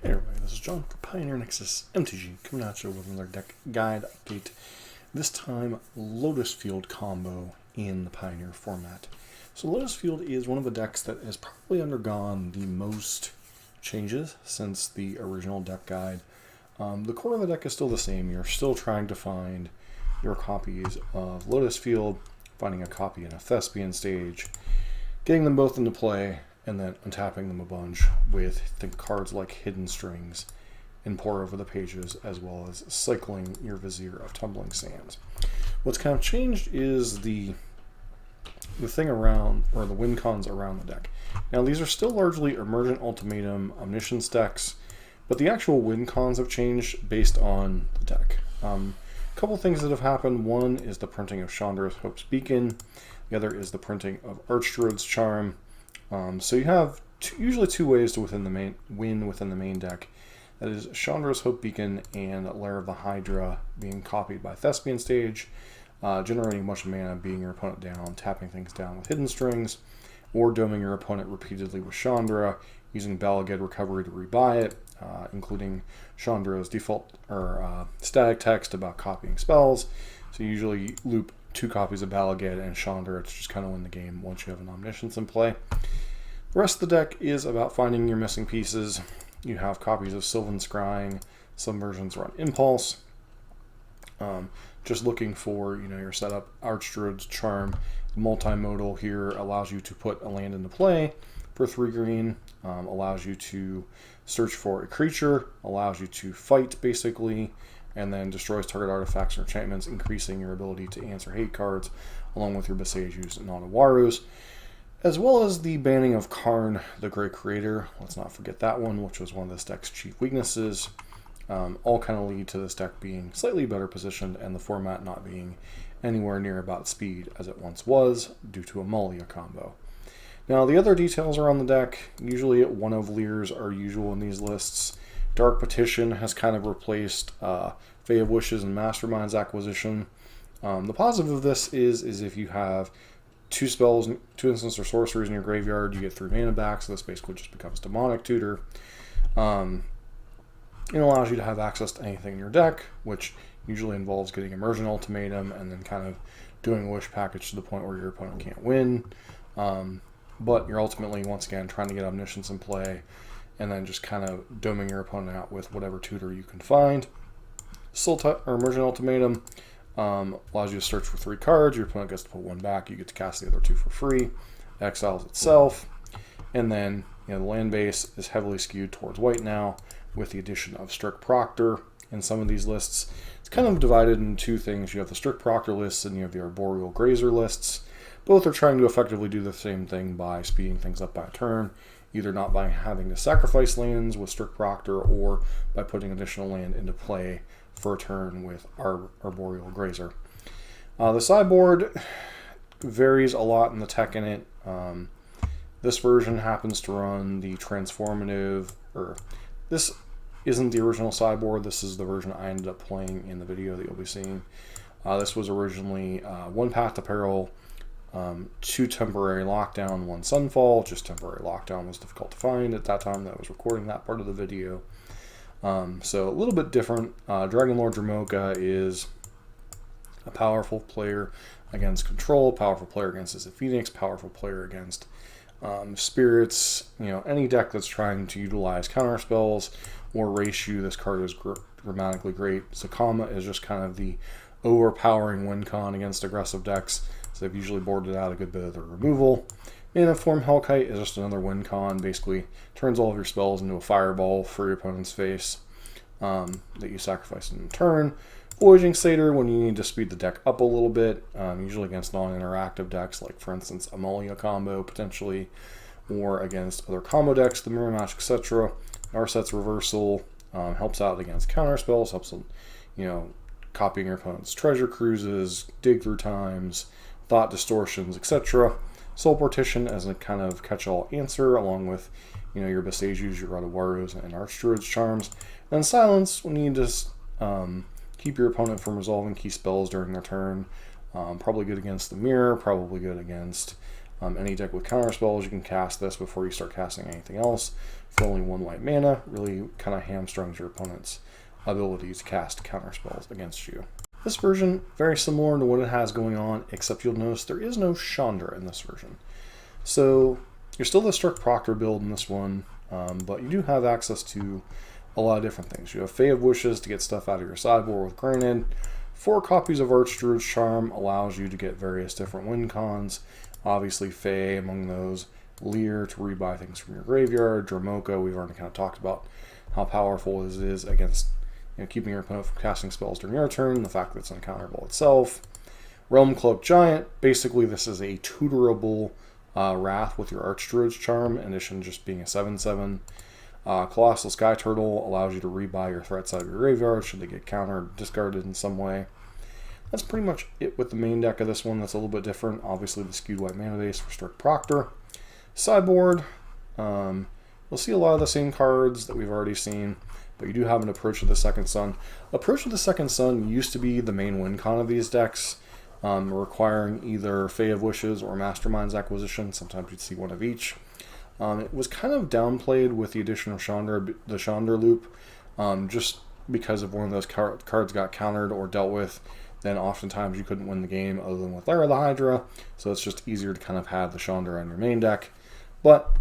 Hey everybody, this is John for Pioneer Nexus MTG, coming at you with another deck guide update. This time, Lotus Field Combo in the Pioneer format. So Lotus Field is one of the decks that has probably undergone the most changes since the original deck guide. The core of the deck is still the same. You're still trying to find your copies of Lotus Field, finding a copy in a Thespian stage, getting them both into play, and then untapping them a bunch with cards like Hidden Strings and Pour Over the Pages, as well as cycling your Vizier of Tumbling Sands. What's kind of changed is the thing around, or the win cons around the deck. Now these are still largely Emergent Ultimatum, Omniscience decks, but the actual win cons have changed based on the deck. A couple things that have happened. One is the printing of Chandra's Hope's Beacon. The other is the printing of Archdruids Charm. So you have usually two ways to win within the main deck. That is Chandra's Hope Beacon and Lair of the Hydra being copied by Thespian stage, generating a bunch of mana, beating your opponent down, tapping things down with Hidden Strings, or doming your opponent repeatedly with Chandra, using Balaged Recovery to rebuy it, including Chandra's default or static text about copying spells. So you usually loop 2 copies of Balaged and Chandra to just kind of win the game once you have an Omniscience in play. The rest of the deck is about finding your missing pieces. You have copies of Sylvan Scrying, some versions run Impulse. Just looking for your setup. Archdruids Charm, multimodal here, allows you to put a land into play for 3 green, allows you to search for a creature, allows you to fight basically, and then destroys target artifacts or enchantments, increasing your ability to answer hate cards, along with your Besejus and Otawarus, as well as the banning of Karn, the Great Creator. Let's not forget that one, which was one of this deck's chief weaknesses. All kind of lead to this deck being slightly better positioned and the format not being anywhere near about speed as it once was due to a Malia combo. Now, the other details around the deck, usually one of Leers are usual in these lists. Dark Petition has kind of replaced Fae of Wishes and Mastermind's acquisition. The positive of this is if you have 2 spells, 2 instants or sorceries in your graveyard, you get 3 mana back, so this basically just becomes Demonic Tutor. It allows you to have access to anything in your deck, which usually involves getting Emergent Ultimatum and then kind of doing a Wish package to the point where your opponent can't win. But you're ultimately, once again, trying to get Omniscience in play, and then just kind of doming your opponent out with whatever tutor you can find. Emergent Ultimatum allows you to search for 3 cards. Your opponent gets to put 1 back. You get to cast the other 2 for free. Exiles itself. And then the land base is heavily skewed towards white now, with the addition of Strict Proctor in some of these lists. It's kind of divided into 2 things. You have the Strict Proctor lists and you have the Arboreal Grazer lists. Both are trying to effectively do the same thing by speeding things up by a turn, either not by having to sacrifice lands with Strict Proctor or by putting additional land into play for a turn with Arboreal Grazer. The sideboard varies a lot in the tech in it. This version happens to run the transformative, or this isn't the original sideboard, this is the version I ended up playing in the video that you'll be seeing. This was originally 1 Path to Peril, 2 Temporary Lockdown, 1 Sunfall. Just Temporary Lockdown was difficult to find at that time that I was recording that part of the video. So a little bit different. Dragonlord Dramoka is a powerful player against control, powerful player against Izzet Phoenix, powerful player against spirits. Any deck that's trying to utilize counter spells or Reishu, this card is dramatically great. Zakama is just kind of the overpowering win con against aggressive decks, so they've usually boarded out a good bit of their removal. Mana Form Hellkite is just another win con, basically turns all of your spells into a fireball for your opponent's face that you sacrifice in turn. Voyaging Satyr when you need to speed the deck up a little bit, usually against non-interactive decks, like for instance Amalia combo potentially, or against other combo decks, the Mirror Match, etc. Narset's Reversal helps out against counter spells, helps copying your opponent's treasure cruises, dig through times, thought distortions, etc. Soul Partition as a kind of catch-all answer, along with your Besejus, your Otawarus, and Archdruids Charms. And then Silence when you need to keep your opponent from resolving key spells during their turn. Probably good against the Mirror, probably good against Any deck with counter spells, you can cast this before you start casting anything else for only 1 white mana. Really kind of hamstrings your opponent's ability to cast counter spells against you. This version, very similar to what it has going on, except you'll notice there is no Chandra in this version. So you're still the strict Proctor build in this one, but you do have access to a lot of different things. You have Fae of Wishes to get stuff out of your sideboard with Granted. 4 copies of Archdruids Charm allows you to get various different win cons. Obviously, Fae among those. Leer to rebuy things from your graveyard. Dramoka, we've already kind of talked about how powerful it is against keeping your opponent from casting spells during your turn. The fact that it's uncounterable itself. Realm Cloak Giant. Basically, this is a tutorable Wrath with your Archdruids Charm, in addition to just being a 7/7. Colossal Sky Turtle allows you to rebuy your threats out of your graveyard should they get countered or discarded in some way. That's pretty much it with the main deck of this one. That's a little bit different. Obviously, the skewed white mana base for strict Proctor. Sideboard, you'll see a lot of the same cards that we've already seen, but you do have an Approach of the Second Sun. Approach of the Second Sun used to be the main win con of these decks, requiring either Fae of Wishes or Mastermind's Acquisition. Sometimes you'd see one of each. It was kind of downplayed with the addition of the Chandra loop, just because if one of those cards got countered or dealt with, then oftentimes you couldn't win the game other than with Lair of the Hydra, so it's just easier to kind of have the Chandra on your main deck. But,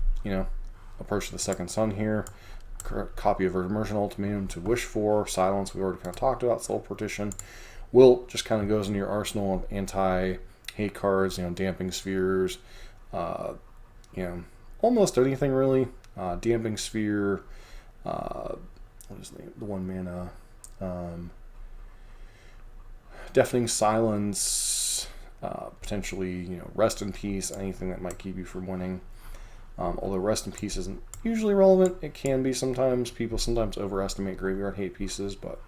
Approach to the Second Sun here, copy of Immersion Ultimatum to wish for, Silence we already kind of talked about, Soul Partition. Wilt just kind of goes into your arsenal of anti-hate cards, Damping Spheres, almost anything really. Damping Sphere, what is the 1 mana? Deafening Silence, potentially, Rest in Peace, anything that might keep you from winning. Although Rest in Peace isn't usually relevant, it can be sometimes. People sometimes overestimate graveyard hate pieces, but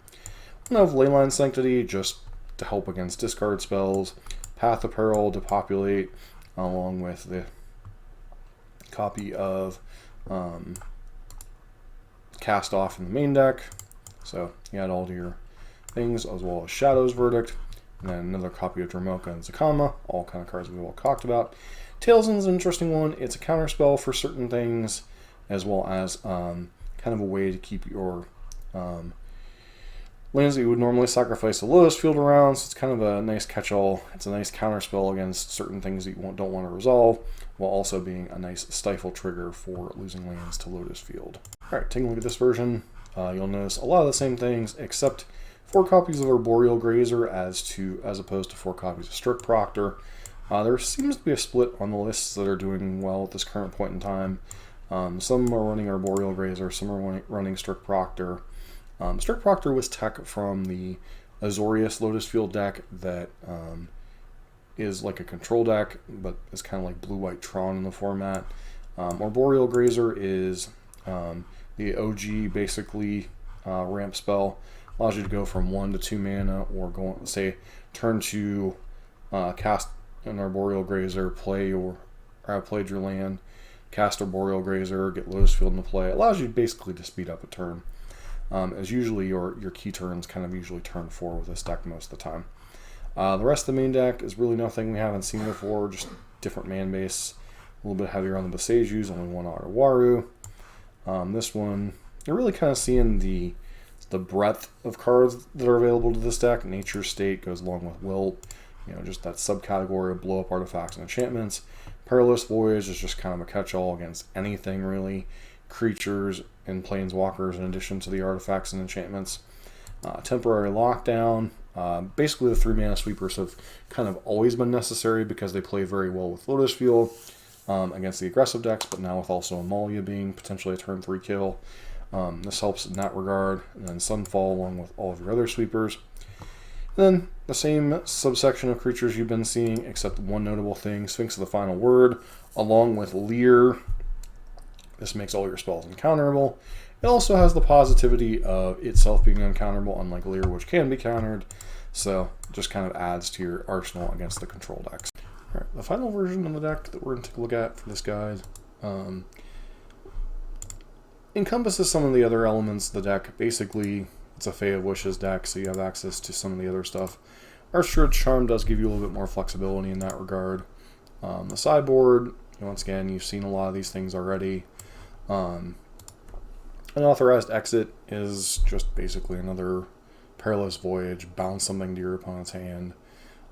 Leyline Sanctity just to help against discard spells. Path of Peril to populate, along with the copy of Cast Off in the main deck. So you add all to your things, as well as Shadow's Verdict, and then another copy of Dramoka and Zakama, all kind of cards we've all talked about. Talesand's an interesting one. It's a counter spell for certain things, as well as kind of a way to keep your lands that you would normally sacrifice a Lotus Field around, so it's kind of a nice catch-all. It's a nice counter spell against certain things that you don't want to resolve, while also being a nice stifle trigger for losing lands to Lotus Field. Alright, taking a look at this version, you'll notice a lot of the same things, except 4 copies of Arboreal Grazer as opposed to 4 copies of Strict Proctor. There seems to be a split on the lists that are doing well at this current point in time. Some are running Arboreal Grazer, some are running Strict Proctor. Strict Proctor was tech from the Azorius Lotus Field deck that is like a control deck, but it's kind of like blue-white Tron in the format. Arboreal Grazer is the OG, basically, ramp spell. Allows you to go from 1 to 2 mana, or go, say, turn to cast an Arboreal Grazer, played your land, cast Arboreal Grazer, get Lotus Field into play. It allows you basically to speed up a turn. As usually your key turns kind of usually turn 4 with this deck most of the time. The rest of the main deck is really nothing we haven't seen before, just different man base. A little bit heavier on the Boseijus, only 1 Ottawaru. This one, you're really kind of seeing the breadth of cards that are available to this deck. Nature's State goes along with Wilt, just that subcategory of blow-up artifacts and enchantments. Perilous Voyage is just kind of a catch-all against anything, really. Creatures and planeswalkers in addition to the artifacts and enchantments. Temporary Lockdown. Basically, the 3 mana sweepers have kind of always been necessary because they play very well with Lotus Field against the aggressive decks, but now with also Amalia being potentially a turn 3 kill. This helps in that regard. And then Sunfall along with all of your other sweepers. And then the same subsection of creatures you've been seeing, except one notable thing, Sphinx of the Final Word, along with Leer. This makes all your spells uncounterable. It also has the positivity of itself being uncounterable, unlike Leer, which can be countered. So it just kind of adds to your arsenal against the control decks. All right, the final version of the deck that we're going to take a look at for this guide encompasses some of the other elements of the deck. Basically, it's a Fae of Wishes deck, so you have access to some of the other stuff. Archdruids Charm does give you a little bit more flexibility in that regard. The sideboard, once again, you've seen a lot of these things already. Unauthorized exit is just basically another perilous voyage, bounce something to your opponent's hand.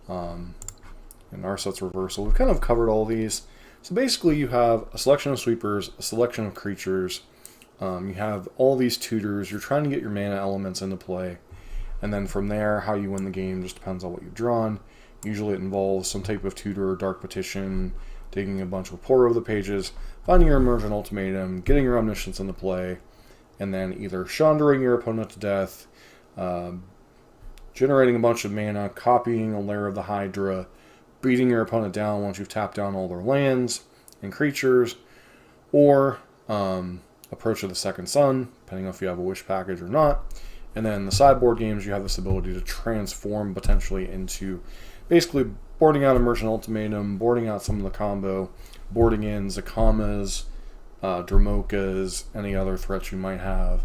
And Narset's reversal. We've kind of covered all these. So basically you have a selection of sweepers, a selection of creatures, you have all these tutors, you're trying to get your mana elements into play, and then from there, how you win the game just depends on what you've drawn. Usually it involves some type of tutor, Dark Petition, taking a bunch of pour over the pages, finding your Immersion Ultimatum, getting your Omniscience into play, and then either Chandering your opponent to death, generating a bunch of mana, copying a Lair of the Hydra, beating your opponent down once you've tapped down all their lands and creatures, or Approach of the Second Sun, depending on if you have a Wish package or not. And then the sideboard games, you have this ability to transform potentially into basically boarding out Immersion Ultimatum, boarding out some of the combo, boarding in Zakamas, Dramokas, any other threats you might have,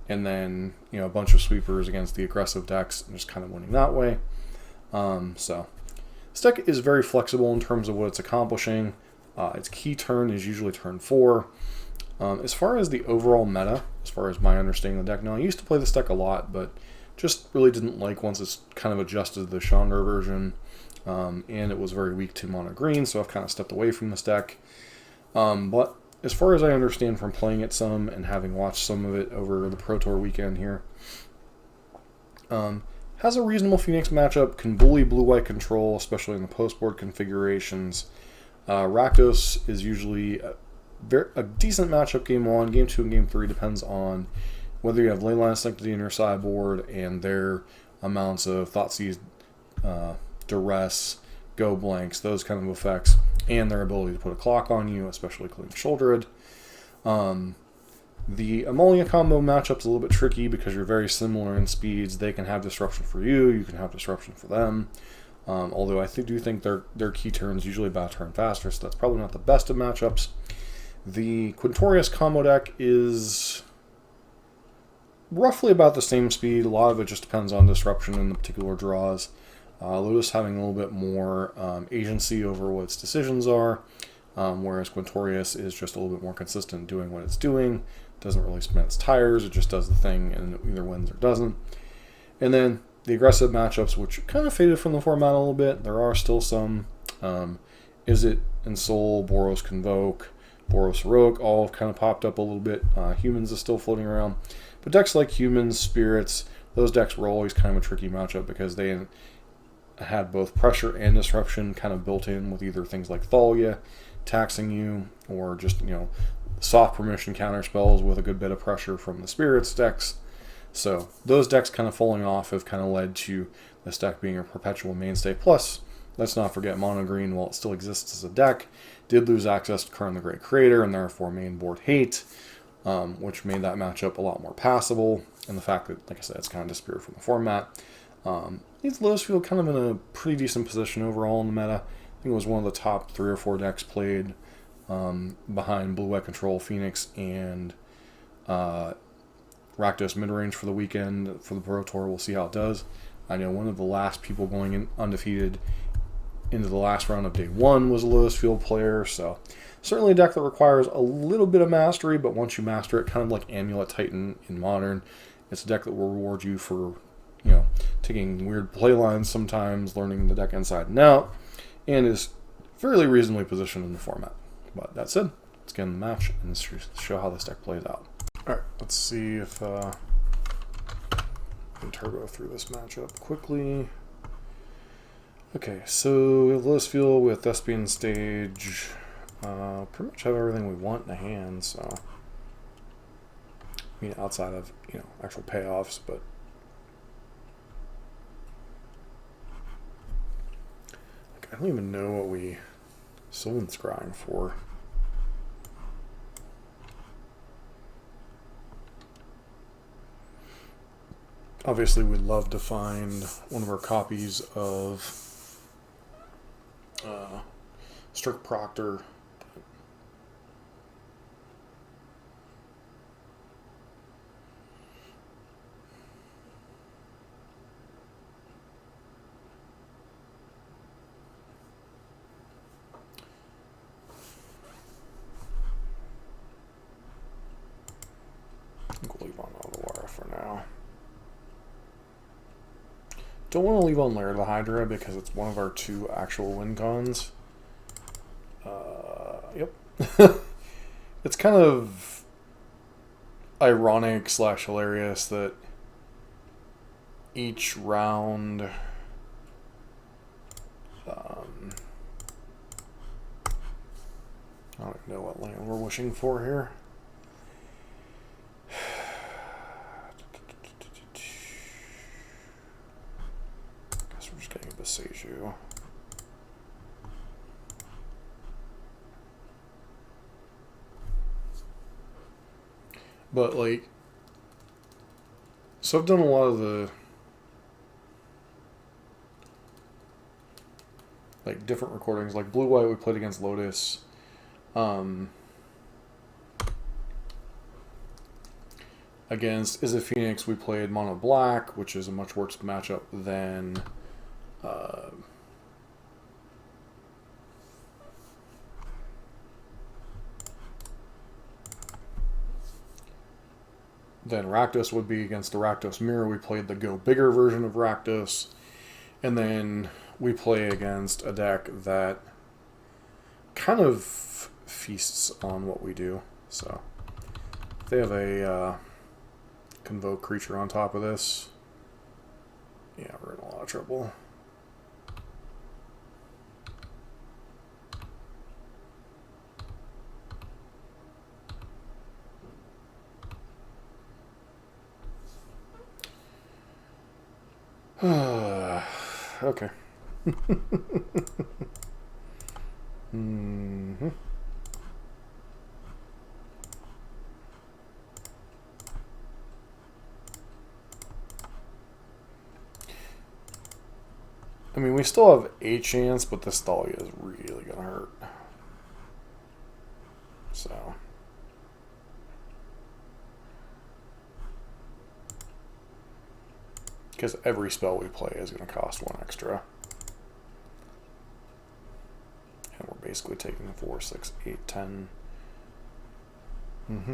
and then a bunch of sweepers against the aggressive decks and just kind of winning that way. So this deck is very flexible in terms of what it's accomplishing. Its key turn is usually turn 4. As far as the overall meta, as far as my understanding of the deck, now I used to play this deck a lot, but just really didn't like once it's kind of adjusted to the Chandra version, and it was very weak to mono green, so I've kind of stepped away from this deck. But as far as I understand from playing it some and having watched some of it over the Pro Tour weekend here, has a reasonable Phoenix matchup, can bully blue-white control, especially in the post-board configurations. Rakdos is usually a decent matchup game 1, game 2, and game 3 depends on whether you have Leyline Sanctity in your sideboard and their amounts of Thoughtseize, Duress, Go Blanks, those kind of effects, and their ability to put a clock on you, especially Clean Shouldered. The Amalia combo matchup's a little bit tricky because you're very similar in speeds. They can have disruption for you, you can have disruption for them. Although I do think their key turns usually about a turn faster, so that's probably not the best of matchups. The Quintorius combo deck is roughly about the same speed. A lot of it just depends on disruption in the particular draws. Lotus having a little bit more agency over what its decisions are, whereas Quintorius is just a little bit more consistent doing what it's doing. Doesn't really spin its tires, it just does the thing and it either wins or doesn't. And then the aggressive matchups, which kind of faded from the format a little bit. There are still some. Izzet and Soul, Boros Convoke, Boros Heroic, all have kind of popped up a little bit. Humans is still floating around. But decks like Humans, Spirits, those decks were always kind of a tricky matchup because they had both pressure and disruption kind of built in with either things like Thalia taxing you or just, soft permission counter spells with a good bit of pressure from the Spirits decks. So those decks kind of falling off have kind of led to this deck being a perpetual mainstay. Plus, let's not forget Mono Green, while it still exists as a deck, did lose access to Karn the Great Creator and therefore main board hate, which made that matchup a lot more passable. And the fact that, like I said, it's kind of disappeared from the format. Leaves Lotus Field kind of in a pretty decent position overall in the meta. I think it was one of the top 3 or 4 decks played behind Blue-White Control, Phoenix, and Rakdos midrange for the weekend for the Pro Tour. We'll see how it does. I know one of the last people going in undefeated into the last round of day 1 was a Lotus Field player, so certainly a deck that requires a little bit of mastery, but once you master it, kind of like Amulet Titan in Modern, it's a deck that will reward you for, taking weird play lines sometimes, learning the deck inside and out, and is fairly reasonably positioned in the format. But that said, let's get in the match and show how this deck plays out. Alright, let's see if I can turbo through this matchup quickly. Okay, so we have Lotus Field with Thespian Stage. Pretty much have everything we want in the hand, so outside of actual payoffs, but I don't even know what we Sylvan Scrying for. Obviously, we'd love to find one of our copies of Strict Proctor. think we'll leave on Otawara for now. Don't want to leave on Lair of the Hydra because it's one of our 2 actual win cons. Yep. It's kind of ironic / hilarious that each round I don't know what land we're wishing for here. Guess we're just getting a Beseiju. But like, so I've done a lot of the like different recordings, like Blue White we played against Lotus. Against Is It Phoenix we played Mono Black, which is a much worse matchup than Rakdos would be. Against the Rakdos Mirror we played the Go Bigger version of Rakdos, and then we play against a deck that kind of feasts on what we do. So if they have a Convoke creature on top of this, yeah, we're in a lot of trouble. Okay. Mm-hmm. I mean, we still have a chance, but this Thalia is really gonna hurt. So. Because every spell we play is going to cost 1 extra. And we're basically taking 4, 6, 8, 10. Mm-hmm.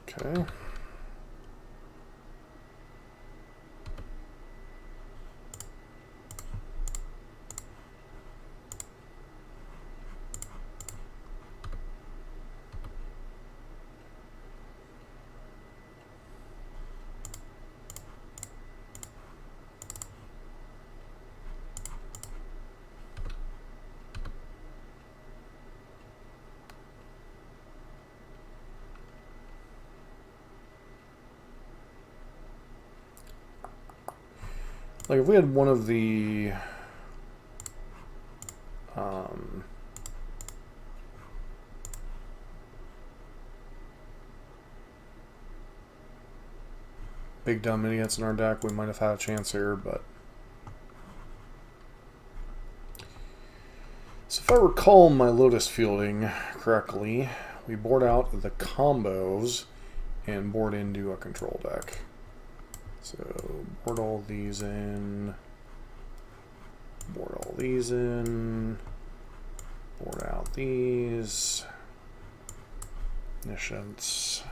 Okay. Like if we had one of the big dumb idiots in our deck, we might have had a chance here, but so if I recall my Lotus fielding correctly, we board out the combos and board into a control deck. So board all these in, board all these in, board out these, Niscience.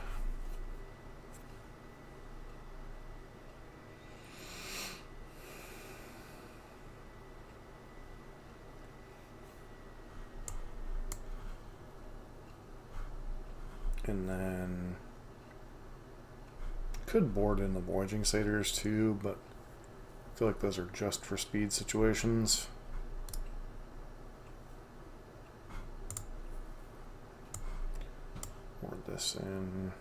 And then could board in the Voyaging Satyrs too, but I feel like those are just for speed situations. Board this in.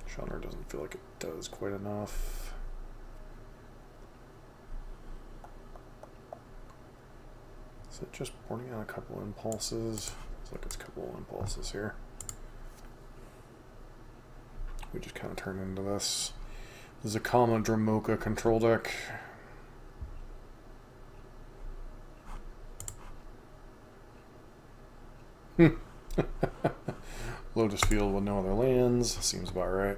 Shunner doesn't feel like it does quite enough. Is it just boarding out a couple impulses? Looks like it's a couple of impulses here. We just kind of turn into this Zakama Dramoka control deck. Lotus Field with no other lands. Seems about right.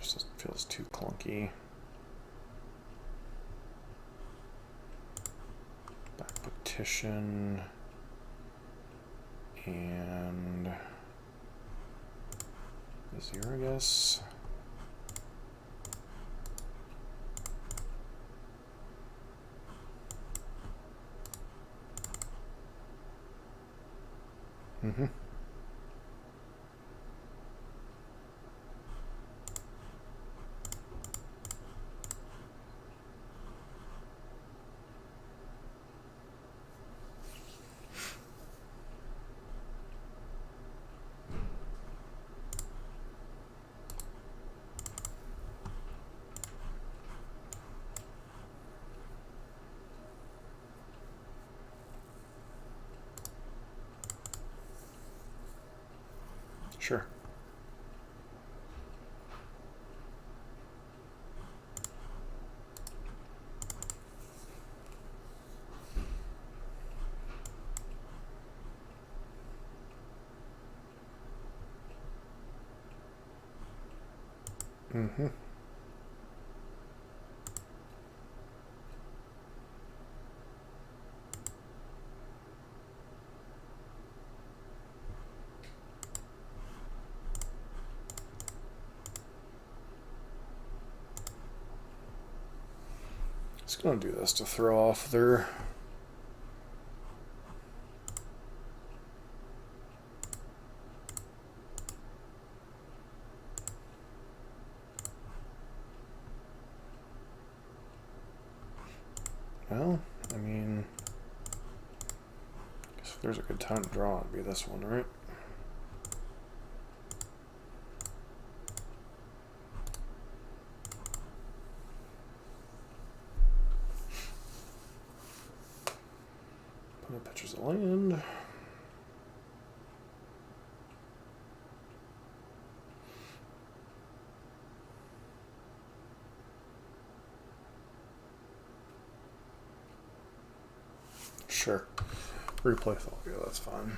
Just feels too clunky. Back petition and Azir, I guess. Mm-hmm. Sure. Mm-hmm. Just gonna do this to throw off their well, I mean, I guess if there's a good time to draw, it'd be this one, right? Put up pictures of land. Sure. Replay thought. Yeah, that's fine.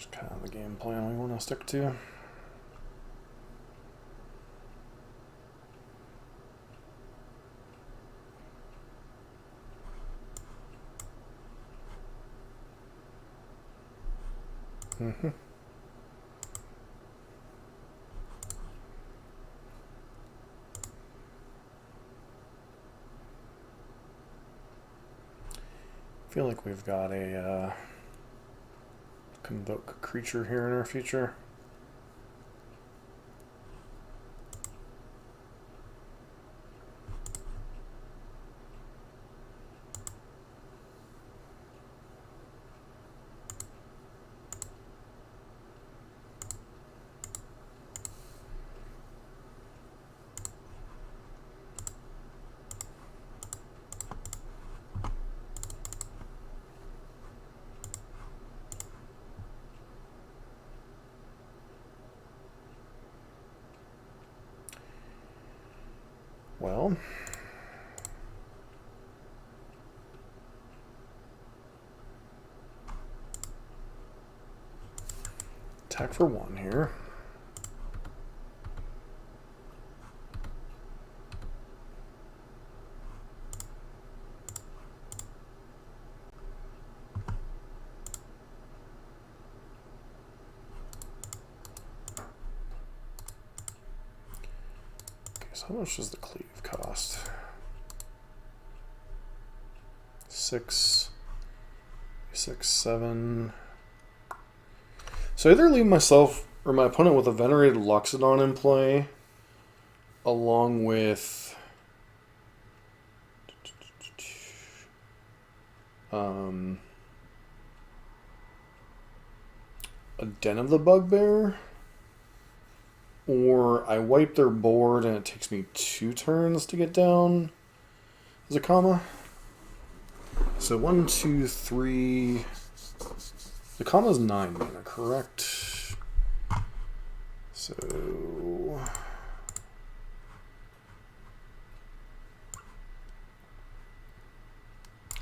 Kind of the game plan we want to stick to. Mm-hmm. I feel like we've got a convoke a creature here in our future. Well, attack for one here. Okay, so how much does the cleave cost? 6, 6, 7. So I either leave myself or my opponent with a Venerated Loxodon in play, along with a Den of the Bugbear, or I wipe their board and it takes me 2 turns to get down as a comma. So 1, 2, 3. The comma is 9 mana, correct? So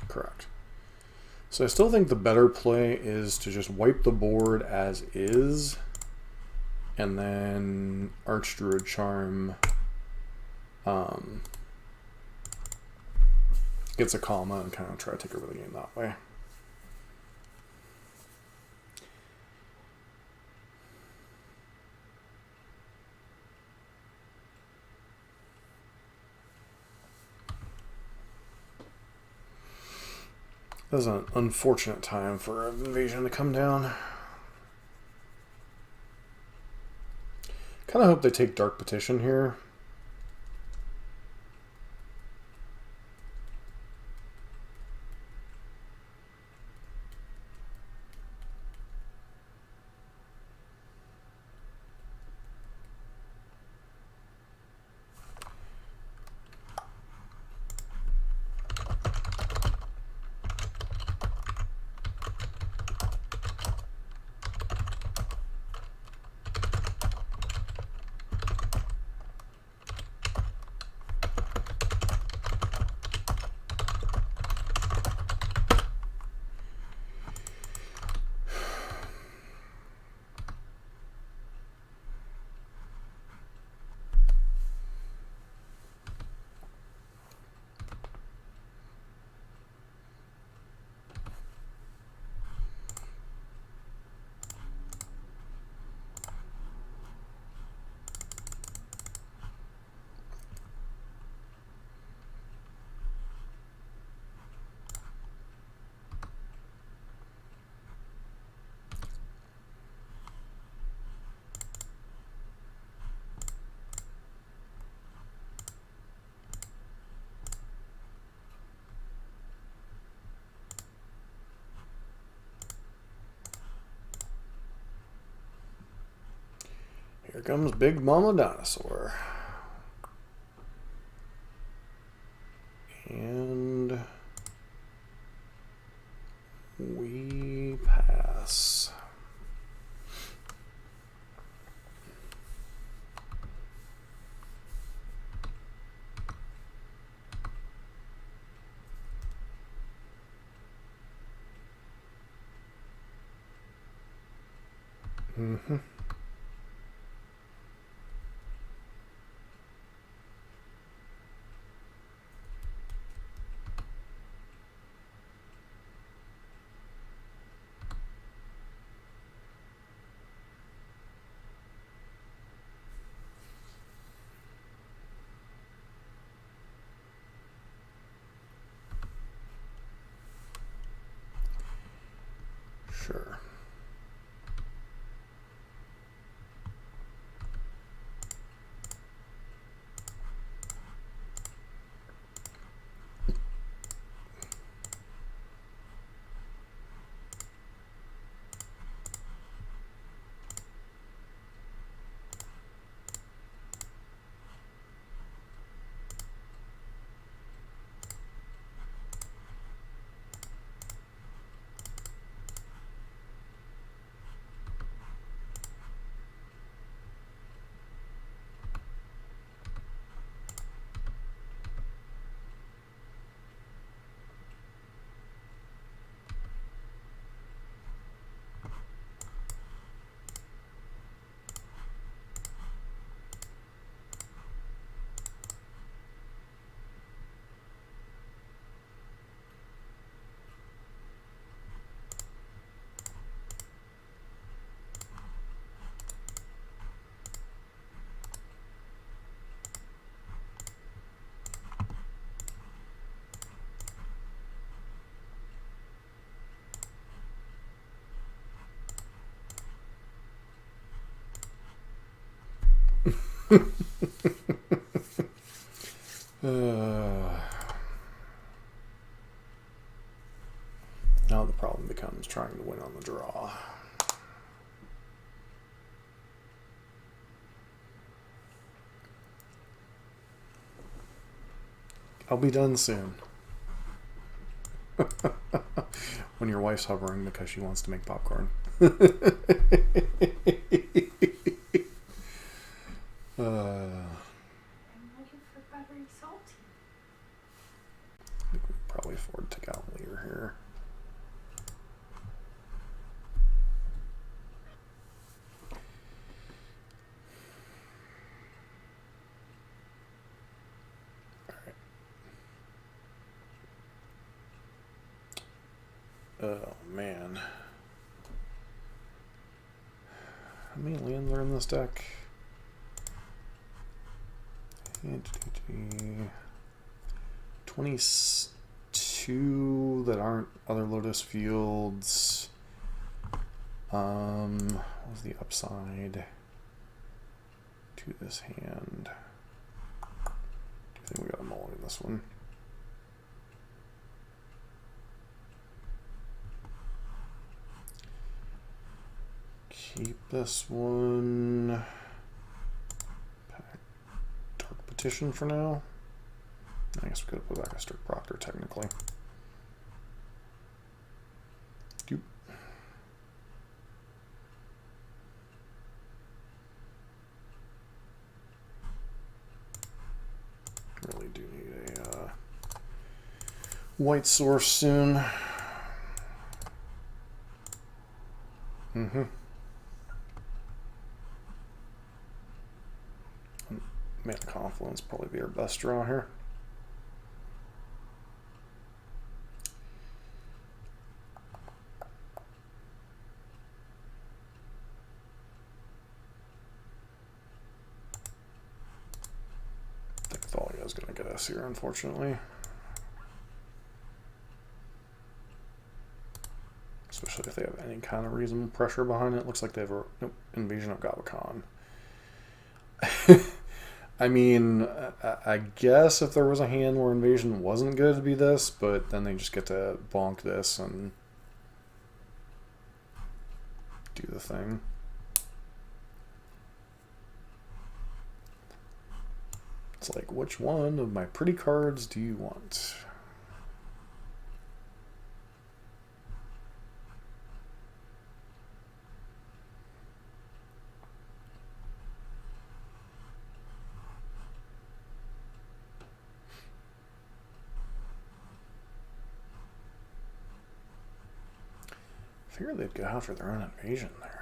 correct. So I still think the better play is to just wipe the board as is, and then Archdruid Charm gets a comma and kind of try to take over the game that way. That was an unfortunate time for an invasion to come down. Kind of hope they take Dark Petition here. Here comes Big Mama Dinosaur. And we pass. Mm-hmm. Sure. Now the problem becomes trying to win on the draw. I'll be done soon. When your wife's hovering because she wants to make popcorn. I'm ready for buttery salty. We can probably afford to take out later here. Oh man. How many lands are in this deck? 22 that aren't other Lotus Fields. What was the upside to this hand? Do you think we got a mulligan this one? Keep this one. Dark Petition for now. I guess we could have put back a strict Proctor technically. Doop. Really do need a white source soon. Mana Confluence probably be our best draw here. I think Thalia is going to get us here, unfortunately. Especially if they have any kind of reasonable pressure behind it. Looks like they have a Invasion of Gavakan. I mean, I guess if there was a hand where Invasion wasn't good to be this, but then they just get to bonk this and do the thing. It's like, which one of my pretty cards do you want? I figured they'd go after their own invasion there.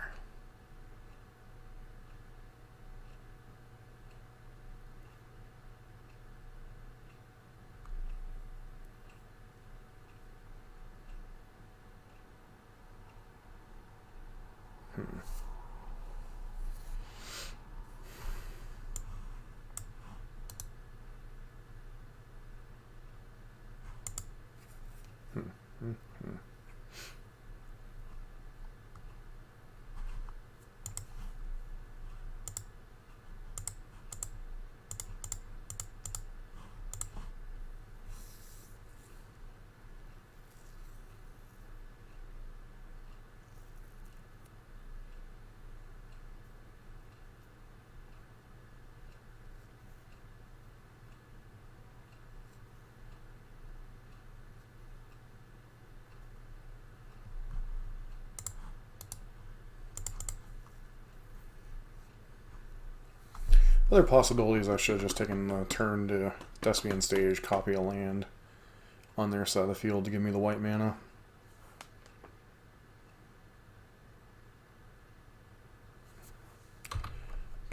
Other possibilities, I should have just taken the turn to Thespian Stage, copy a land on their side of the field to give me the white mana.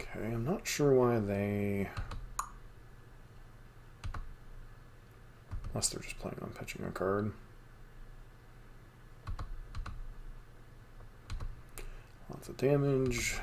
Okay, I'm not sure why they... Unless they're just planning on pitching a card. Lots of damage.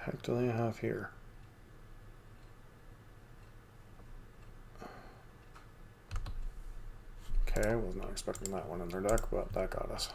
heck do they have here? Okay, I was not expecting that one in their deck, but that got us.